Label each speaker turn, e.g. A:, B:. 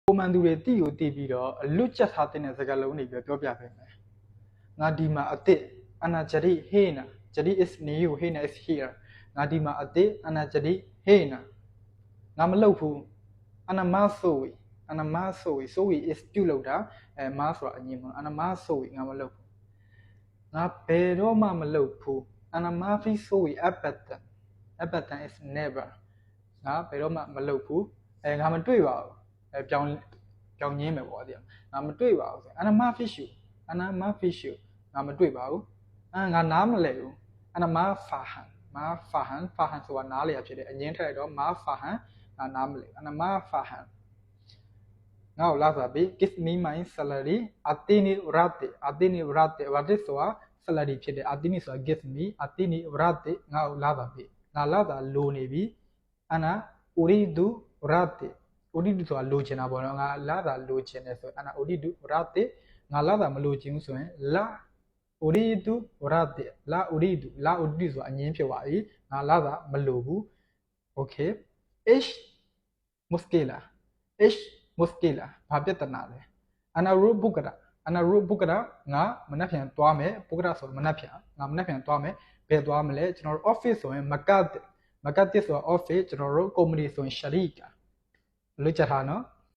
A: ပုံမှန်သူတွေတိကိုတိပြီးတော့အလွတ်ချက်ထားတဲ့စကားလုံးတွေပြောပြပေးမယ်ငါဒီမှာအစ်အနာဂျရီဟေနာဂျရီ is new ဟေနာ is here ငါဒီမှာအစ်အနာဂျရီဟေနာငါမလုပ်ဘူးအနာမဆိုဝီအနာမဆိုဝီဆိုဝီ is ပြုတ်လောက်တာမဆိုတာအငြင်းမအနာမဆိုဝီငါမလုပ်ဘူးငါဘယ်တော့မှမလုပ်ဘူးအနာမဖီဆိုဝီabadan is never ငါဘယ်တော့မှမလုပ်ဘူးငါမတွေ့ပါဘူးပြောင်းငင်းမယ်ပေါ့ငါမတွေ့ပါဘူးအနာမဖီရှူငါမတွေ့ပါဘူးငါနားမလဲဘူးအနာမဖာဟန်ဆိုတာနားလေရဖြစ်တယ်အငင်းထက်လိုက်တော့မဖာဟန်ငါနားမလဲအနာမဖာဟန်ငါ့ကိုလာစားပြီး give me my salary atini vrate vrate ဆိုတာ salary ဖြစ်တယ် atini ဆိုတာ give me atini vrate ငါ့ကိုလာစားပြီးငါလာစားလိုနေပြီအနာ uridu vrate uridu ဆိုတာလိုချင်တာပေါ့နော်ငါလာစားလိုချင်တယ်ဆိုအနာ uridu vrate ငါလာစားမလိုချင်ဘူးဆိုရင် la uridu vrate la uridu ဆိုတာအငင်းဖြစ်သွားပြီငါလာစားမလိုဘူး okay ish muskila ဘာပြဿနာလဲအနာရုပုကရငါမနှက်ပြန်သွားမယ်ပုကရဆိုမနှက်ပြန်ငါမနှက်ပြန်သွားမယ်ဘယ်သွားမလဲကျွန်တော်တို့ office ဆိုရင်မကတ်ဆိုတော့ office ကျွန်တော်တို့ company ဆိုရင် sharika လွတ်ချက်ထားနော်